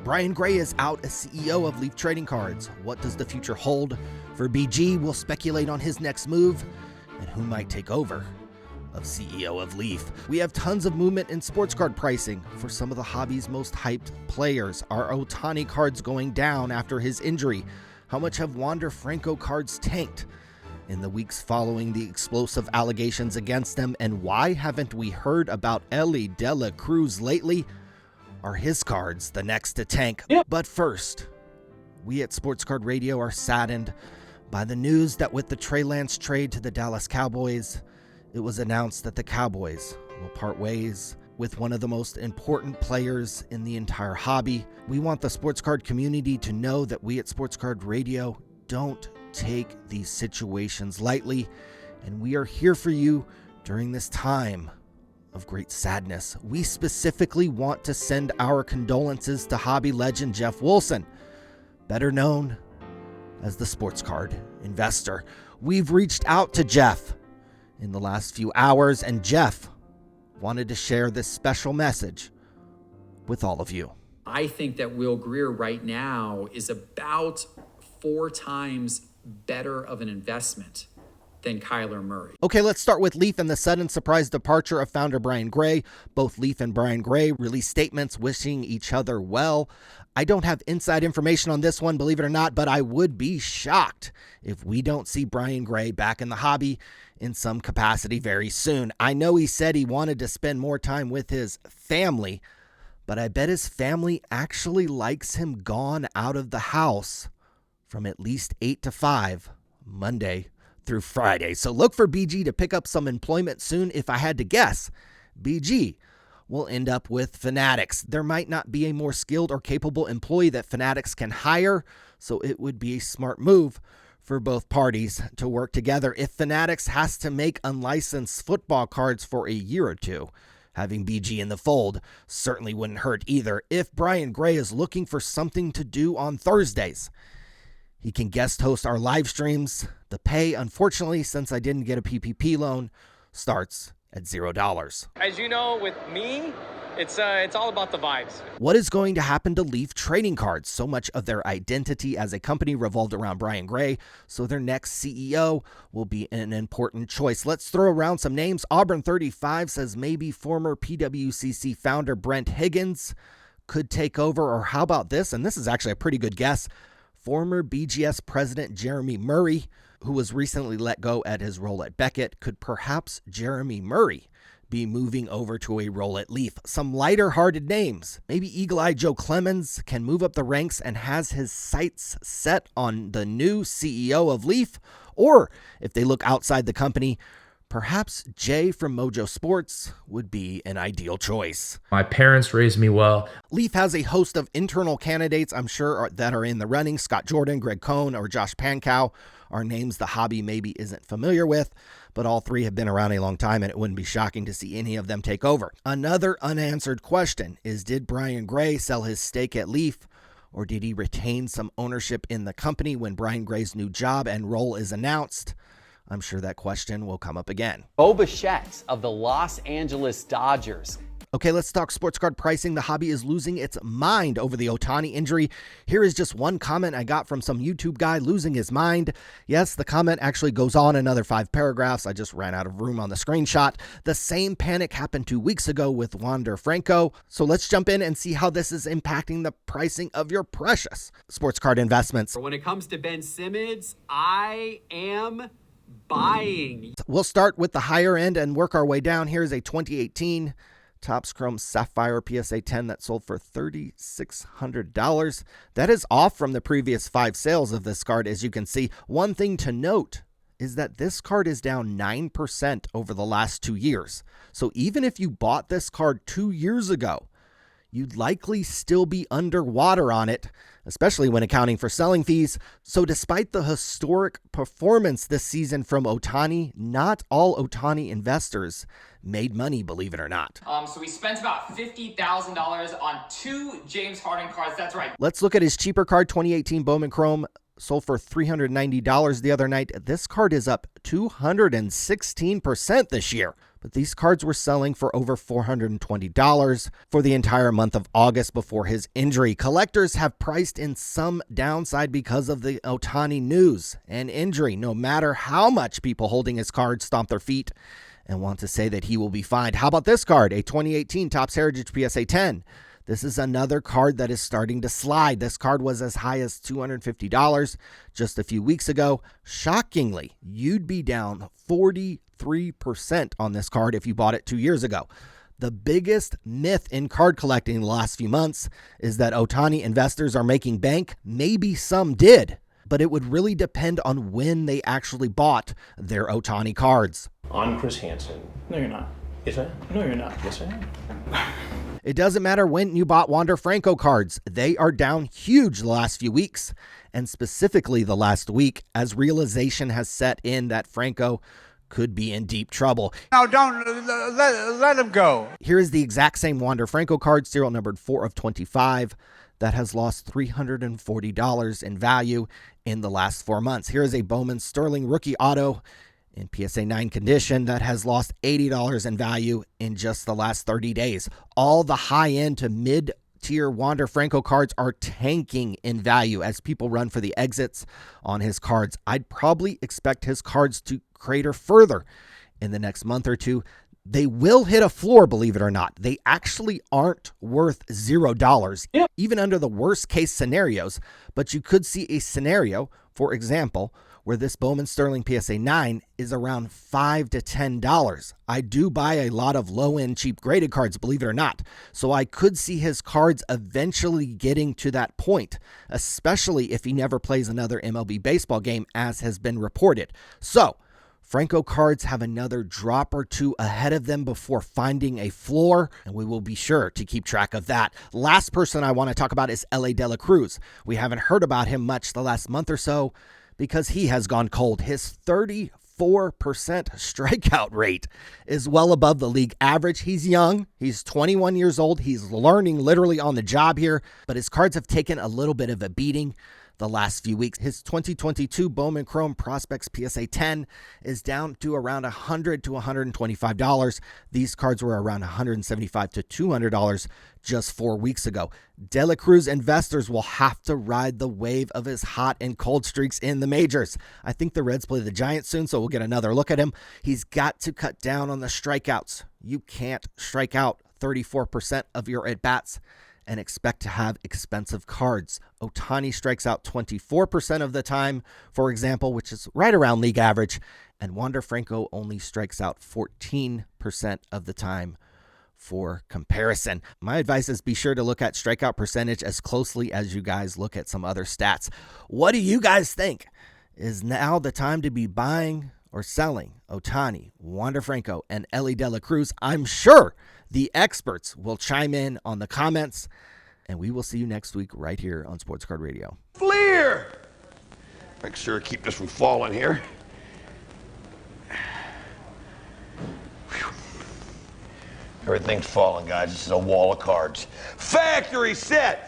Brian Gray is out as CEO of Leaf Trading Cards. What does the future hold for BG? We'll speculate on his next move and who might take over of CEO of Leaf. We have tons of movement in sports card pricing for some of the hobby's most hyped players. Are Ohtani cards going down after his injury? How much have Wander Franco cards tanked in the weeks following the explosive allegations against them? And why haven't we heard about Ellie de la Cruz lately? Are his cards the next to tank? Yep. But first, we at Sports Card Radio are saddened by the news that with the Trey Lance trade to the Dallas Cowboys, it was announced that the Cowboys will part ways with one of the most important players in the entire hobby. We want the sports card community to know that we at Sports Card Radio don't take these situations lightly, and we are here for you during this time of great sadness. We specifically want to send our condolences to hobby legend Jeff Wilson, better known as the sports card investor. We've reached out to Jeff in the last few hours, and Jeff wanted to share this special message with all of you. I think that Will Greer right now is about 4 times better of an investment than Kyler Murray. Okay, let's start with Leaf and the sudden surprise departure of founder Brian Gray. Both Leaf and Brian Gray released statements wishing each other well. I don't have inside information on this one, believe it or not, but I would be shocked if we don't see Brian Gray back in the hobby in some capacity very soon. I know he said he wanted to spend more time with his family, but I bet his family actually likes him gone out of the house from at least 8 to 5, Monday through Friday. So look for BG to pick up some employment soon. If I had to guess, BG will end up with Fanatics. There might not be a more skilled or capable employee that Fanatics can hire, so it would be a smart move for both parties to work together. If Fanatics has to make unlicensed football cards for a year or two, having BG in the fold certainly wouldn't hurt either. If Brian Gray is looking for something to do on Thursdays, he can guest host our live streams. The pay, unfortunately, since I didn't get a PPP loan, starts at $0. As you know, with me, it's all about the vibes. What is going to happen to Leaf Trading Cards? So much of their identity as a company revolved around Brian Gray, so their next CEO will be an important choice. Let's throw around some names. Auburn 35 says maybe former PWCC founder Brent Higgins could take over, or how about this? And this is actually a pretty good guess. Former BGS president Jeremy Murray, who was recently let go at his role at Beckett. Could perhaps Jeremy Murray be moving over to a role at Leaf? Some lighter-hearted names. Maybe Eagle-Eye Joe Clemens can move up the ranks and has his sights set on the new CEO of Leaf. Or if they look outside the company, perhaps Jay from Mojo Sports would be an ideal choice. My parents raised me well. Leaf has a host of internal candidates, I'm sure, that are in the running. Scott Jordan, Greg Cohn, or Josh Pankow are names the hobby maybe isn't familiar with, but all three have been around a long time, and it wouldn't be shocking to see any of them take over. Another unanswered question is, did Brian Gray sell his stake at Leaf, or did he retain some ownership in the company when Brian Gray's new job and role is announced? I'm sure that question will come up again. Bo Bichette of the Los Angeles Dodgers. Okay, let's talk sports card pricing. The hobby is losing its mind over the Ohtani injury. Here is just one comment I got from some YouTube guy losing his mind. Yes, the comment actually goes on another 5 paragraphs. I just ran out of room on the screenshot. The same panic happened 2 weeks ago with Wander Franco. So let's jump in and see how this is impacting the pricing of your precious sports card investments. When it comes to Ben Simmons, I am buying. We'll start with the higher end and work our way down. Here's a 2018 Topps Chrome Sapphire PSA 10 that sold for $3,600. That is off from the previous 5 sales of this card, as you can see. One thing to note is that this card is down 9% over the last 2 years. So even if you bought this card 2 years ago, you'd likely still be underwater on it, especially when accounting for selling fees. So despite the historic performance this season from Ohtani, not all Ohtani investors made money, believe it or not. So we spent about $50,000 on 2 James Harden cards. That's right. Let's look at his cheaper card, 2018 Bowman Chrome. Sold for $390 the other night. This card is up 216% this year. but these cards were selling for over $420 for the entire month of August before his injury. Collectors have priced in some downside because of the Ohtani news and injury, no matter how much people holding his cards stomp their feet and want to say that he will be fine. How about this card, a 2018 Topps Heritage PSA 10? This is another card that is starting to slide. This card was as high as $250 just a few weeks ago. Shockingly, you'd be down 43% on this card if you bought it 2 years ago. The biggest myth in card collecting in the last few months is that Ohtani investors are making bank. Maybe some did, but it would really depend on when they actually bought their Ohtani cards. I'm Chris Hansen. No, you're not. Yes, I am. No, you're not. Yes, I am. It doesn't matter when you bought Wander Franco cards. They are down huge the last few weeks, and specifically the last week, as realization has set in that Franco could be in deep trouble. No, don't let him go. Here is the exact same Wander Franco card, serial numbered 4 of 25, that has lost $340 in value in the last 4 months. Here is a Bowman Sterling rookie auto in PSA 9 condition that has lost $80 in value in just the last 30 days. All the high-end to mid-tier Wander Franco cards are tanking in value as people run for the exits on his cards. I'd probably expect his cards to crater further in the next month or two. They will hit a floor, believe it or not. They actually aren't worth $0, even under the worst case scenarios. But you could see a scenario, for example, where this Bowman Sterling PSA 9 is around $5 to $10. I do buy a lot of low-end cheap graded cards, believe it or not. So I could see his cards eventually getting to that point, especially if he never plays another MLB baseball game, as has been reported. So Franco cards have another drop or two ahead of them before finding a floor, and we will be sure to keep track of that. Last person I want to talk about is L.A. De La Cruz. We haven't heard about him much the last month or so because he has gone cold. His 34% strikeout rate is well above the league average. He's young. He's 21 years old. He's learning literally on the job here, but his cards have taken a little bit of a beating the last few weeks. His 2022 Bowman Chrome Prospects PSA 10 is down to around $100 to $125. These cards were around $175 to $200 just 4 weeks ago. De La Cruz investors will have to ride the wave of his hot and cold streaks in the majors. I think the Reds play the Giants soon, so we'll get another look at him. He's got to cut down on the strikeouts. You can't strike out 34% of your at-bats and expect to have expensive cards. Ohtani strikes out 24% of the time, for example, which is right around league average, and Wander Franco only strikes out 14% of the time for comparison. My advice is be sure to look at strikeout percentage as closely as you guys look at some other stats. What do you guys think? Is now the time to be buying or selling Ohtani, Wander Franco, and Elly De La Cruz? I'm sure the experts will chime in on the comments, and we will see you next week right here on Sports Card Radio. Fleer! Make sure to keep this from falling here. Whew. Everything's falling, guys. This is a wall of cards. Factory set!